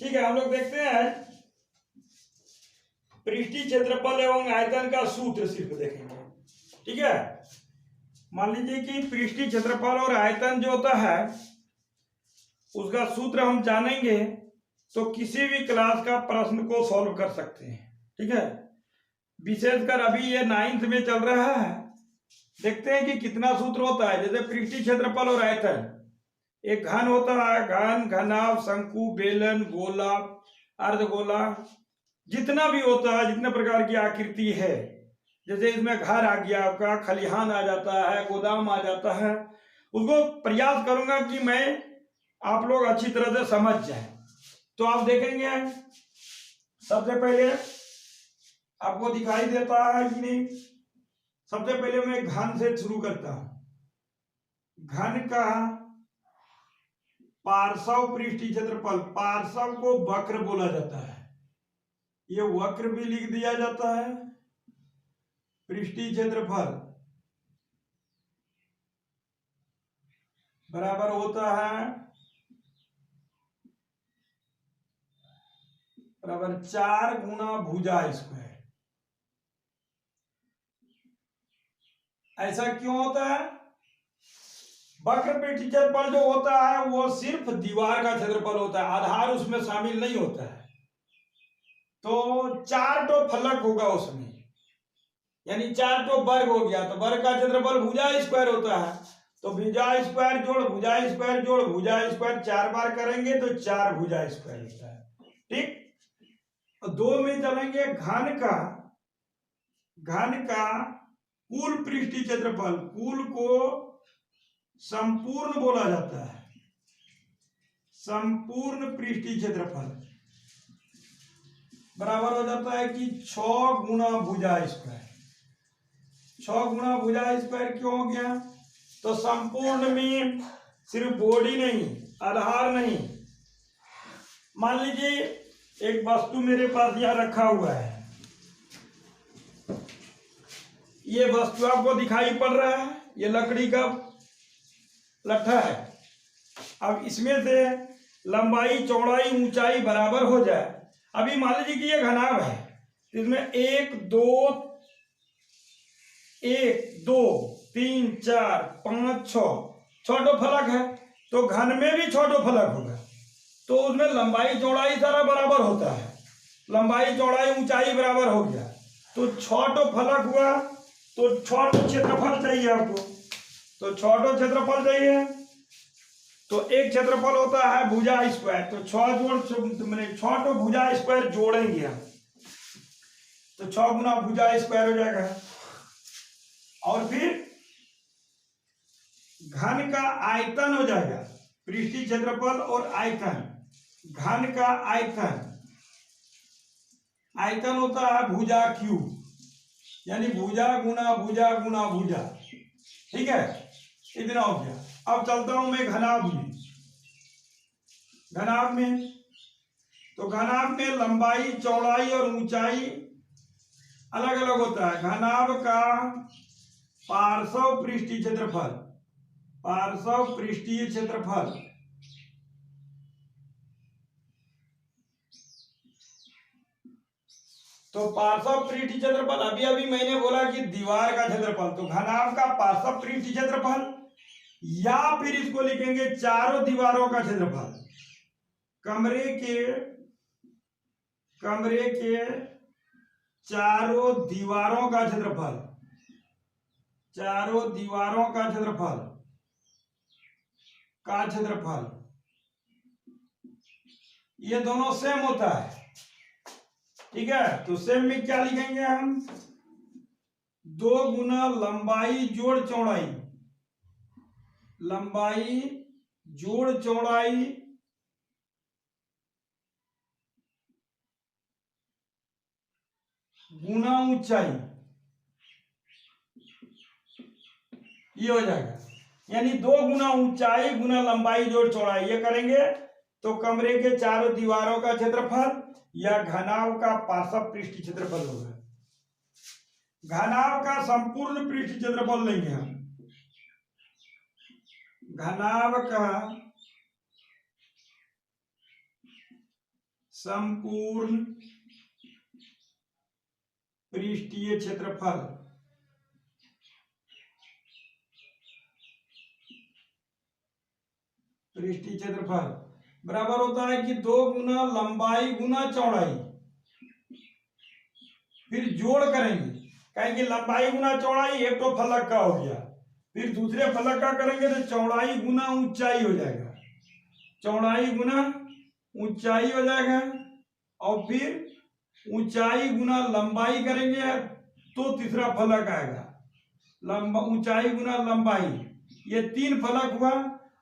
ठीक है, हम लोग देखते हैं पृष्ठीय क्षेत्रफल एवं आयतन का सूत्र सिर्फ देखेंगे। ठीक है, मान लीजिए कि पृष्ठीय क्षेत्रफल और आयतन जो होता है उसका सूत्र हम जानेंगे तो किसी भी क्लास का प्रश्न को सॉल्व कर सकते हैं। ठीक है, विशेषकर अभी ये 9th में चल रहा है। देखते हैं कि कितना सूत्र होता है। जैसे पृष्ठीय क्षेत्रफल और आयतन, एक घन होता है, घन, घनाभ, शंकु, बेलन, गोला, अर्धगोला, जितना भी होता है, जितने प्रकार की आकृति है, जैसे इसमें घर आ गया, आपका खलिहान आ जाता है, गोदाम आ जाता है, उसको प्रयास करूंगा कि मैं आप लोग अच्छी तरह से समझ जाए। तो आप देखेंगे सबसे पहले आपको दिखाई देता है कि नहीं। सबसे पहले मैं घन से शुरू करता हूं। घन का पार्श्व पृष्ठीय क्षेत्रफल, पार्श्व को वक्र बोला जाता है, ये वक्र भी लिख दिया जाता है। पृष्ठीय क्षेत्रफल बराबर होता है बराबर 4 गुना भुजा स्क्वायर। ऐसा क्यों होता है? वक्र पृष्ठीय क्षेत्रफल जो होता है वो सिर्फ दीवार का क्षेत्रफल होता है, आधार उसमें शामिल नहीं होता है। तो 4 तो फलक होगा उसमें, यानी 4 तो वर्ग हो गया, तो वर्ग का क्षेत्रफल भुजा स्क्वायर होता है। तो भुजा स्क्वायर जोड़ भुजा स्क्वायर जोड़ भुजा स्क्वायर 4 बार करेंगे तो 4 भुजा स्क्वायर होता है। ठीक, 2 में चलेंगे। घन का कुल पृष्ठीय क्षेत्रफल, कुल को संपूर्ण बोला जाता है, संपूर्ण पृष्ठीय क्षेत्रफल बराबर हो जाता है कि 6 गुना भुजा स्क्वायर। 6 गुना भुजा स्क्वायर क्यों हो गया? तो संपूर्ण में सिर्फ बॉडी नहीं, आधार नहीं। मान लीजिए एक वस्तु मेरे पास यहां रखा हुआ है, ये वस्तु आपको दिखाई पड़ रहा है, ये लकड़ी का लट्ठा है। अब इसमें से लंबाई, चौड़ाई, ऊंचाई बराबर हो जाए। अभी मान लीजिए कि ये घनाभ है, इसमें 1 2 3 4 5 6 तो फलक है, तो घन में भी 6 फलक होगा। तो उसमें लंबाई चौड़ाई सारा बराबर होता है, लंबाई चौड़ाई ऊंचाई बराबर हो गया, तो 6 फलक हुआ। तो 6 क्षेत्रफल चाहिए आपको, तो 6 क्षेत्रफल चाहिए। तो एक क्षेत्रफल होता है भुजा स्क्वायर, तो 6 भुजा स्क्वायर जोड़ेंगे हम, तो 6 गुना भुजा स्क्वायर हो जाएगा। और फिर घन का आयतन हो जाएगा, पृष्ठीय क्षेत्रफल और आयतन। घन का आयतन होता है भुजा क्यूब, यानी भुजा गुना भुजा गुना भुजा। ठीक है, इतना हो गया। अब चलता हूं मैं घनाभ में। तो घनाभ में लंबाई, चौड़ाई और ऊंचाई अलग अलग होता है। घनाभ का पार्श्व पृष्ठीय क्षेत्रफल तो पार्श्व पृष्ठीय क्षेत्रफल, अभी अभी मैंने बोला कि दीवार का क्षेत्रफल, तो घनाभ का पार्श्व पृष्ठीय क्षेत्रफल, या फिर इसको लिखेंगे चारों दीवारों का क्षेत्रफल। कमरे के चारों दीवारों का क्षेत्रफल, ये दोनों सेम होता है। ठीक है, तो सेम में क्या लिखेंगे हम? 2 गुना लंबाई जोड़ चौड़ाई, लंबाई जोड़ चौड़ाई गुना ऊंचाई, ये हो जाएगा। यानी 2 गुना ऊंचाई गुना लंबाई जोड़ चौड़ाई, ये करेंगे तो कमरे के चारों दीवारों का क्षेत्रफल या घनाभ का पार्श्व पृष्ठीय क्षेत्रफल होगा। घनाभ का संपूर्ण पृष्ठीय क्षेत्रफल लेंगे हम। घनाभ का संपूर्ण पृष्ठीय क्षेत्रफल पृष्ठीय क्षेत्रफल बराबर होता है कि 2 गुना लंबाई गुना चौड़ाई, फिर जोड़ करेंगे, कहेंगे लंबाई गुना चौड़ाई एक तो फलक का हो गया, फिर दूसरे फलक का करेंगे तो चौड़ाई गुना ऊंचाई हो जाएगा, चौड़ाई गुना ऊंचाई हो जाएगा, और फिर ऊंचाई गुना लंबाई करेंगे तो तीसरा फलक आएगा, ऊंचाई गुना लंबाई, ये 3 फलक हुआ,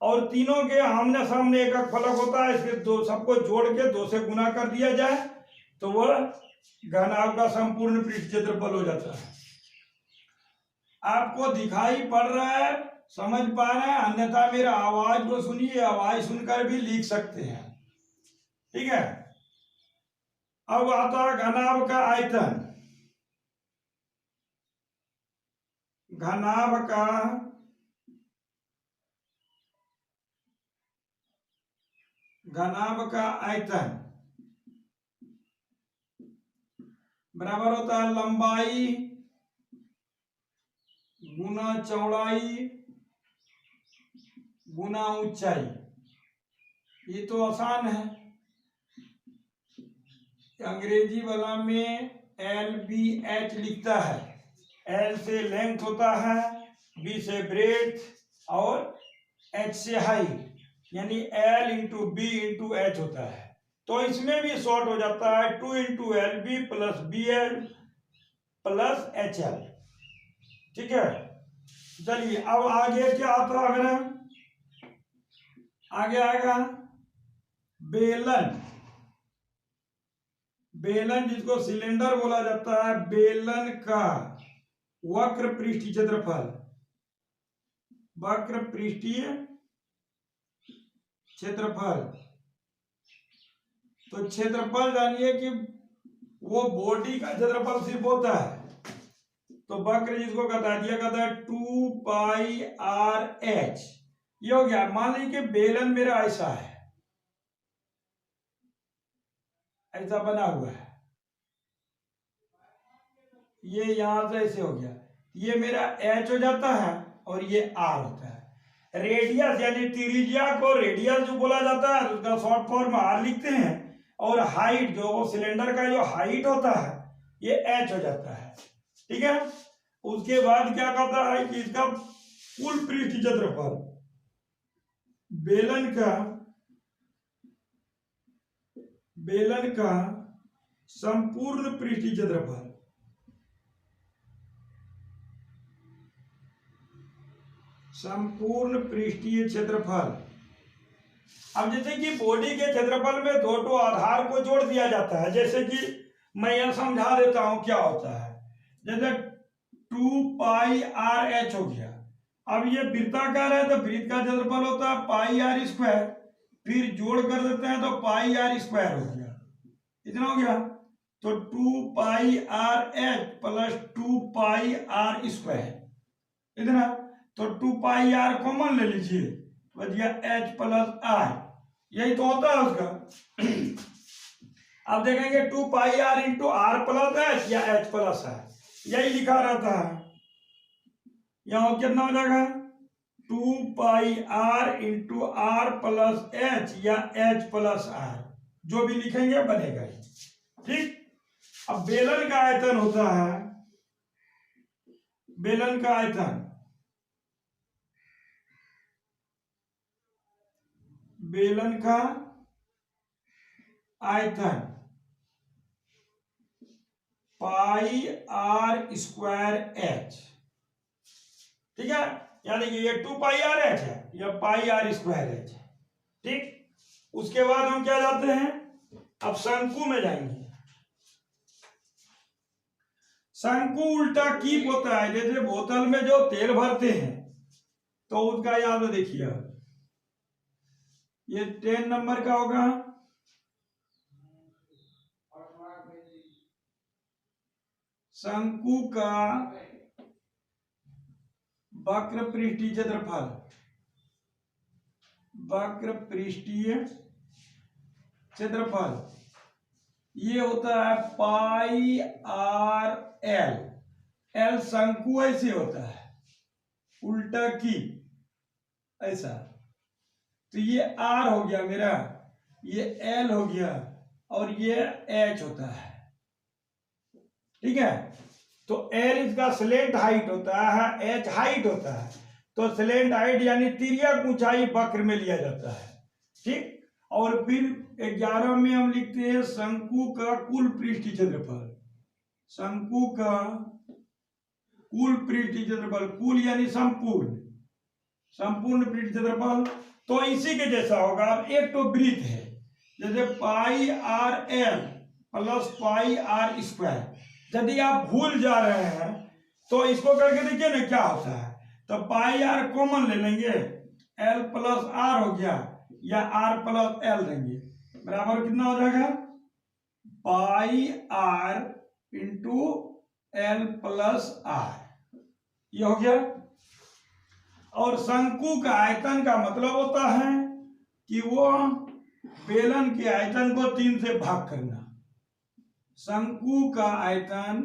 और तीनों के आमने सामने एक एक फलक होता है, इसके दो सबको जोड़ के 2 से गुना कर दिया जाए तो वह घनाभ का संपूर्ण पृष्ठ क्षेत्रफल हो जाता है। आपको दिखाई पड़ रहा है, समझ पा रहे हैं, अन्यथा मेरा आवाज को सुनिए, आवाज सुनकर भी लिख सकते हैं, ठीक है। अब आता है घनाभ का आयतन। घनाभ का आयतन बराबर होता है लंबाई गुना चौड़ाई गुना ऊंचाई। ये तो आसान है, अंग्रेजी वाला में LBH लिखता है, L से लेंथ होता है, B से ब्रेड्थ और H से हाइट, यानी L into B into H होता है। तो इसमें भी शॉर्ट हो जाता है 2 into LB plus BL plus HL, ठीक है। चलिए अब आगे क्या आता है, अगर आगे आएगा बेलन। बेलन जिसको सिलेंडर बोला जाता है, बेलन का वक्र पृष्ठीय क्षेत्रफल, वक्र पृष्ठीय क्षेत्रफल। तो क्षेत्रफल जानिए कि वो बॉडी का क्षेत्रफल सिर्फ होता है, तो वक्र जिसको बता दिया कहता है 2 पाई RH। ये हो गया। मान लीजिए कि बेलन मेरा ऐसा है, ऐसा बना हुआ है, ये यहां से ऐसे हो गया, ये मेरा H हो जाता है और ये R होता है। रेडियस यानी त्रिज्या को रेडियस जो बोला जाता है, उसका शॉर्ट फॉर्म R लिखते हैं, और हाइट जो सिलेंडर का जो हाइट होता है ये H हो जाता है, ठीक है। उसके बाद क्या कहता है कि इसका कुल पृष्ठीय क्षेत्रफल, बेलन का संपूर्ण पृष्ठीय क्षेत्रफल, संपूर्ण पृष्ठीय क्षेत्रफल। अब जैसे कि बॉडी के क्षेत्रफल में 2 आधार को जोड़ दिया जाता है, जैसे कि मैं यह समझा देता हूं क्या होता है। जैसे 2 पाई RH हो गया, अब ये वृत्ताकार है तो वृत्त का क्षेत्रफल होता है पाई R स्क्वायर, फिर जोड़ कर देते हैं तो पाई R स्क्वायर हो गया, इतना हो गया। तो 2 पाई RH प्लस 2 पाई R स्क्वायर, इतना। तो 2 पाई R कॉमन ले लीजिए, बच गया H प्लस R, यही तो होता है उसका। अब देखेंगे 2 पाई R into R plus H या H प्लस R, यही लिखा रहता है। यहां कितना हो जाएगा 2 पाई R into R plus H या H प्लस R, जो भी लिखेंगे बनेगा ही, ठीक। अब बेलन का आयतन होता है, बेलन का आयतन, बेलन का आयतन पाई R स्क्वायर H, ठीक है। यानी कि ये 2 पाई RH है, यह पाई R स्क्वायर H है, ठीक। उसके बाद हम क्या जाते हैं, अब शंकु में जाएंगे। शंकु उल्टा कीप होता है, जैसे बोतल में जो तेल भरते हैं तो उसका याद देखिए, ये 10 नंबर का होगा, शंकु का वक्र पृष्ठीय क्षेत्रफल, वक्र पृष्ठीय क्षेत्रफल ये होता है पाई आर एल। एल शंकु ऐसे होता है, उल्टा की ऐसा, तो ये आर हो गया मेरा, ये एल हो गया, और ये एच होता है। ठीक है, तो एल इसका स्लेंट हाइट होता है, एच हाइट होता है, तो स्लेंट हाइट यानी तिर्यक ऊंचाई वक्र में लिया जाता है। ठीक, और फिर 11 में हम लिखते हैं शंकु का कुल पृष्ठीय क्षेत्रफल। शंकु का कुल पृष्ठीय क्षेत्रफल, कुल यानी संपूर्ण, संपूर्ण पृष्ठीय क्षेत्रफल, तो इसी के जैसा होगा। अब एक तो वृत्त है, जैसे pi R L plus pi R square. यदि आप भूल जा रहे हैं तो इसको करके देखिए ना क्या होता है। तो पाई आर कॉमन ले लेंगे, एल प्लस आर हो गया, या आर प्लस एल लेंगे, बराबर कितना हो जाएगा, pi R into L plus R, ये हो गया। और शंकु का आयतन का मतलब होता है कि वो बेलन के आयतन को 3 से भाग करना। शंकु का आयतन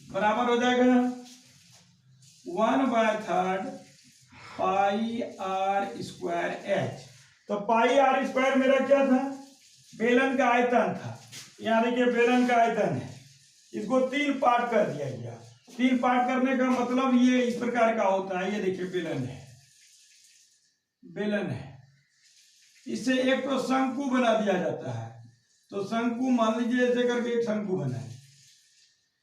बराबर हो जाएगा 1/3 पाई आर स्क्वायर एच। तो पाई आर स्क्वायर मेरा क्या था, बेलन का आयतन था। यहाँ देखिए बेलन का आयतन है, इसको 3 पार्ट कर दिया गया। 3 पार्ट करने का मतलब ये इस प्रकार का होता है, ये देखिए बेलन है, बेलन है, इससे एक तो शंकु बना दिया जाता है। तो शंकु मान लीजिए ऐसे करके एक शंकु बनाए,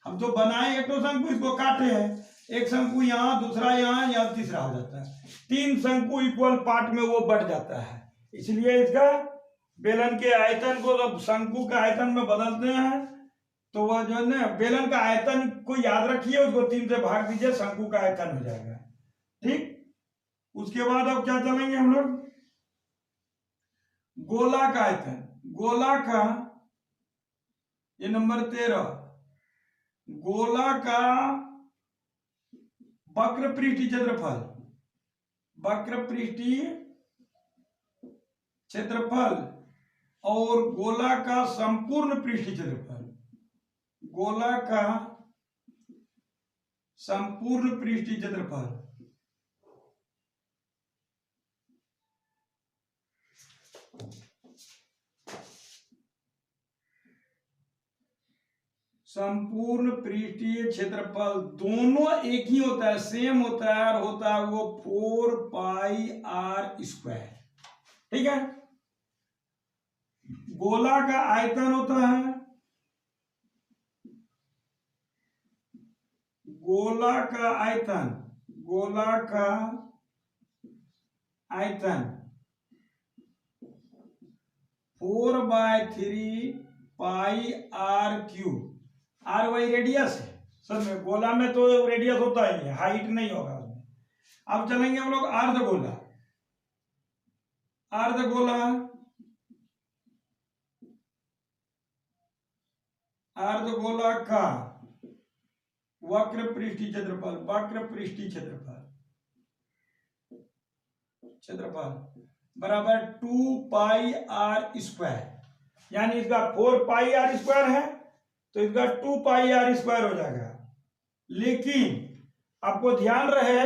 हम तो बनाए एक तो शंकु, इसको काटे हैं, एक शंकु यहाँ, दूसरा यहाँ, यहाँ तीसरा हो जाता है। 3 शंकु इक्वल पार्ट में वो बढ़ जाता है, इसलिए इसका बेलन के आयतन को जब शंकु का आयतन में बदलते हैं तो वह जो है ना बेलन का आयतन को याद रखिए, उसको 3 से भाग दीजिए, शंकु का आयतन हो जाएगा। ठीक, उसके बाद अब क्या चलेंगे हम लोग, गोला का आयतन। गोला का ये नंबर 13, गोला का वक्र पृष्ठीय क्षेत्रफल, वक्र पृष्ठीय क्षेत्रफल और गोला का संपूर्ण पृष्ठीय क्षेत्रफल, गोला का संपूर्ण पृष्ठीय क्षेत्रफल। संपूर्ण पृष्ठीय क्षेत्रफल दोनों एक ही होता है, सेम होता है, और होता है वो 4 पाई आर स्क्वायर। ठीक है, गोला का आयतन होता है, गोला का आयतन, गोला का आयतन 4/3 pi R cube. R Y radius है सर में, गोला में तो रेडियस होता ही है, हाइट नहीं होगा उसमें। अब चलेंगे हम लोग अर्धगोला। अर्धगोला, अर्धगोला का वक्र पृष्ठीय क्षेत्रफल, वक्र पृष्ठीय क्षेत्रफल, क्षेत्रफल बराबर 2 पाई आर स्क्वायर। यानी इसका 4 पाई आर स्क्वायर है तो इसका 2 पाई आर स्क्वायर हो जाएगा। लेकिन आपको ध्यान रहे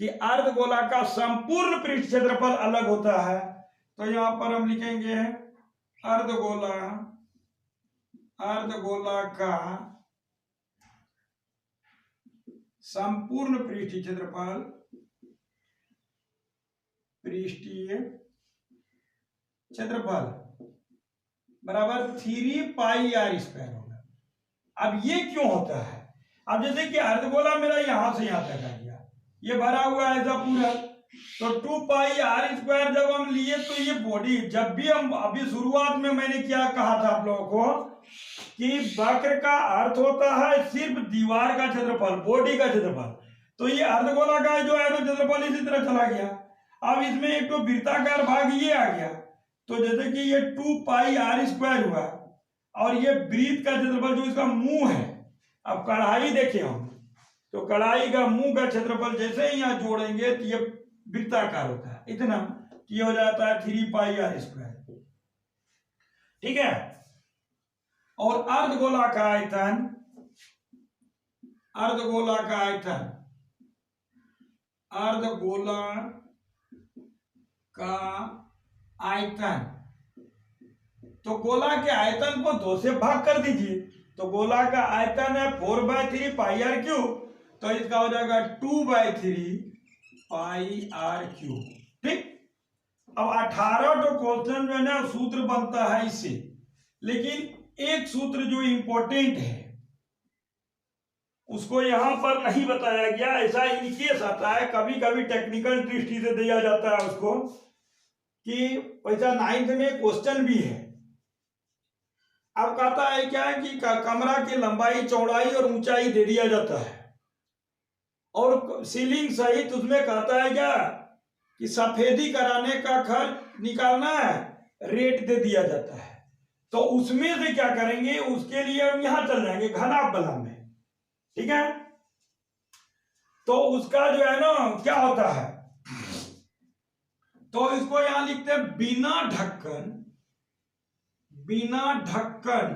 कि अर्धगोला का संपूर्ण पृष्ठ क्षेत्रफल अलग होता है, तो यहां पर हम लिखेंगे अर्धगोला, अर्धगोला का संपूर्ण पृष्ठीय क्षेत्रफल, पृष्ठीय क्षेत्रफल बराबर 3 पाई आर स्क्वायर होगा। अब ये क्यों होता है, अब जैसे कि अर्धगोला मेरा यहां से यहां तक आ गया, ये भरा हुआ है ऐसा पूरा, तो 2 पाई आर स्क्वायर जब हम लिए तो ये बॉडी, जब भी हम अभी शुरुआत में मैंने क्या कहा था आप लोगों को कि वक्र का अर्थ होता है सिर्फ दीवार का क्षेत्रफल, बॉडी का क्षेत्रफल। तो ये अर्धगोला का जो है क्षेत्रफल इसी तरह चला गया। अब इसमें एक तो वृत्ताकार भाग ये आ गया, तो जैसे कि ये 2 पाई आर स्क्वायर हुआ, और ये वृत्त का क्षेत्रफल जो इसका मुंह है, अब कढ़ाई देखें हम, तो कढ़ाई का मुंह का क्षेत्रफल जैसे ही यहाँ जोड़ेंगे तो ये वृत्ताकार होता है इतना, ये हो जाता है 3πr²। ठीक है। और अर्धगोला का आयतन, अर्धगोला का आयतन, अर्धगोला का आयतन, तो गोला के आयतन को 2 से भाग कर दीजिए। तो गोला का आयतन है 4/3πr³, तो इसका हो जाएगा 2/3πr³। ठीक। अब 18 तो क्वेश्चन जो है ना सूत्र बनता है इससे, लेकिन एक सूत्र जो इंपॉर्टेंट है उसको यहां पर नहीं बताया गया। ऐसा इनकेस आता है, कभी कभी टेक्निकल दृष्टि से दिया जाता है उसको, कि वैसा 9th में क्वेश्चन भी है। अब कहता है क्या है कि कमरा की लंबाई, चौड़ाई और ऊंचाई दे दिया जाता है, और सीलिंग सहित उसमें कहता है क्या कि सफेदी कराने का खर्च निकालना है, रेट दे दिया जाता है। तो उसमें से क्या करेंगे, उसके लिए हम यहां चल जाएंगे घनाभ बला में। ठीक है। तो उसका जो है ना क्या होता है, तो इसको यहां लिखते हैं बिना ढक्कन, बिना ढक्कन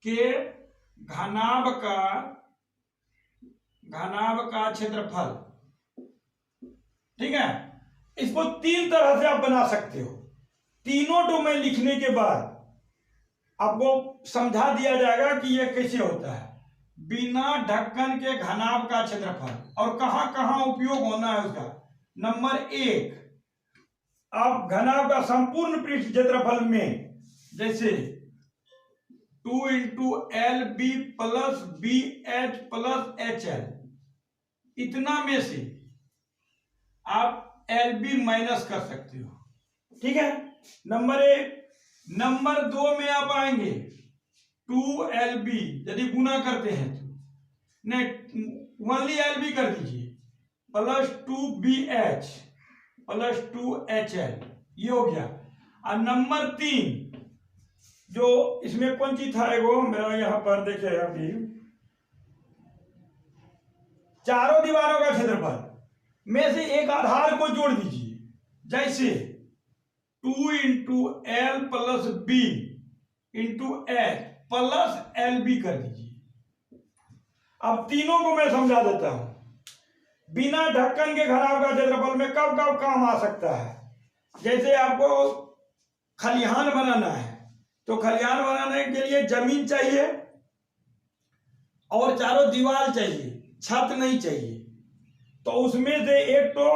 के घनाभ का क्षेत्रफल। ठीक है। इसको 3 तरह से आप बना सकते हो। तीनों डोमेन लिखने के बाद आपको समझा दिया जाएगा कि यह कैसे होता है। बिना ढक्कन के घनाभ का क्षेत्रफल, और कहां कहां उपयोग होना है उसका। नंबर 1, आप घनाभ का संपूर्ण पृष्ठ क्षेत्रफल में, जैसे 2 × LB + BH + HL, इतना में से आप LB माइनस कर सकते हो। ठीक है। नंबर 1। नंबर 2 में आप आएंगे 2LB, यदि गुना करते हैं तो नहीं, ओनली LB कर दीजिए, +2BH + 2HL, ये हो गया। और नंबर 3 जो इसमें कौन चीज था, वो मेरा यहां पर देखे अभी, चारों दीवारों का क्षेत्रफल में से एक आधार को जोड़ दीजिए, जैसे 2 × L + B × H + LB कर दीजिए। अब तीनों को मैं समझा देता हूं। बिना ढक्कन के घनाभ का क्षेत्रफल में कब कब काम आ सकता है, जैसे आपको खलिहान बनाना है, तो खलिहान बनाने के लिए जमीन चाहिए और चारों दीवार चाहिए, छत नहीं चाहिए। तो उसमें से एक तो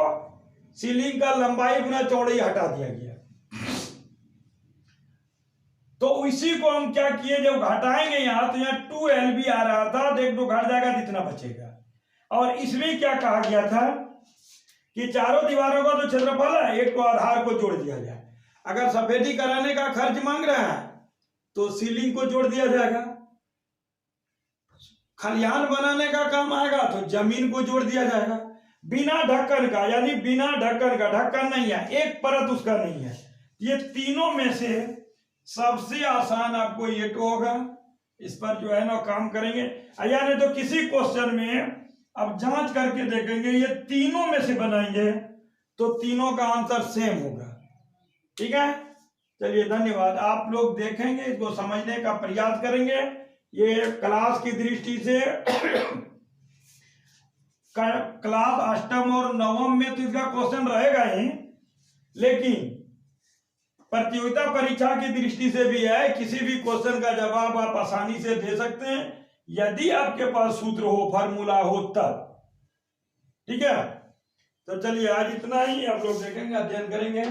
सीलिंग का लंबाई गुना चौड़ाई हटा दिया गया। तो इसी को हम क्या किए, जब घटाएंगे यहां तो यहाँ 2LB आ रहा था, देख दो घट जाएगा, कितना बचेगा। और इसमें क्या कहा गया था कि चारों दीवारों का तो क्षेत्रफल है, एक तो आधार को जोड़ दिया जाए। अगर सफेदी कराने का खर्च मांग रहा है तो सीलिंग को जोड़ दिया जाएगा। खलिहान बनाने का काम आएगा तो जमीन को जोड़ दिया जाएगा। बिना ढक्कन का, यानी बिना ढक्कन का, ढक्कन नहीं है, एक परत उसका नहीं है। ये तीनों में से सबसे आसान आपको ये तो होगा, इस पर जो है ना काम करेंगे। यानी तो किसी क्वेश्चन में अब जांच करके देखेंगे, ये तीनों में से बनाएंगे तो तीनों का आंसर सेम होगा। ठीक है। चलिए धन्यवाद। आप लोग देखेंगे, इसको समझने का प्रयास करेंगे। ये क्लास की दृष्टि से क्लास 8वीं और 9वीं में तो इसका क्वेश्चन रहेगा ही, लेकिन प्रतियोगिता परीक्षा की दृष्टि से भी है, किसी भी क्वेश्चन का जवाब आप आसानी से दे सकते हैं यदि आपके पास सूत्र हो, फार्मूला हो तब। ठीक है। तो चलिए आज इतना ही, आप लोग देखेंगे, अध्ययन करेंगे।